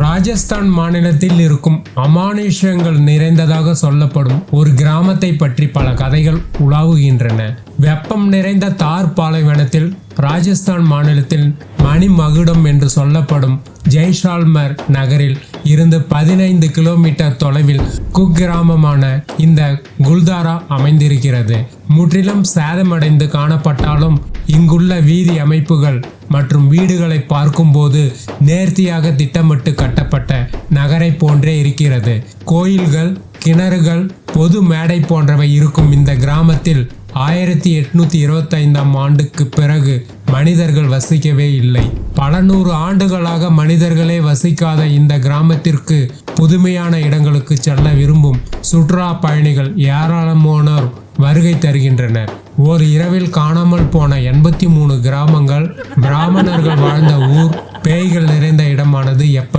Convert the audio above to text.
ராஜஸ்தான் மாநிலத்தில் இருக்கும் அமானுஷ்யங்கள் நிறைந்ததாக சொல்லப்படும் ஒரு கிராமத்தை பற்றி பல கதைகள் உலாவுகின்றன. வெப்பம் நிறைந்த தார் பாலைவனத்தில் ராஜஸ்தான் மாநிலத்தில் மணிமகுடம் என்று சொல்லப்படும் ஜெய்சால்மர் நகரில் இருந்து 15 கிலோமீட்டர் தொலைவில் குக்கிராமமான இந்த குல்தாரா அமைந்திருக்கிறது. முற்றிலும் சேதமடைந்து காணப்பட்டாலும் இங்குள்ள வீதி அமைப்புகள் மற்றும் வீடுகளை பார்க்கும்போது நேர்த்தியாக திட்டமிட்டு கட்டப்பட்ட நகரை போன்றே இருக்கிறது. கோயில்கள், கிணறுகள், பொது மேடை போன்றவை இருக்கும் இந்த கிராமத்தில் 1825ஆம் ஆண்டுக்கு பிறகு மனிதர்கள் வசிக்கவே இல்லை. பல நூறு ஆண்டுகளாக மனிதர்களே வசிக்காத இந்த கிராமத்திற்கு புதுமையான இடங்களுக்கு செல்ல விரும்பும் சுற்றுலா பயணிகள் ஏராளமானோர் வருகை தருகின்றனர். ஓர் இரவில் காணாமல் போன 83 கிராமங்கள், பிராமணர்கள் வாழ்ந்த ஊர், பேய்கள் நிறைந்த இடமானது எப்படி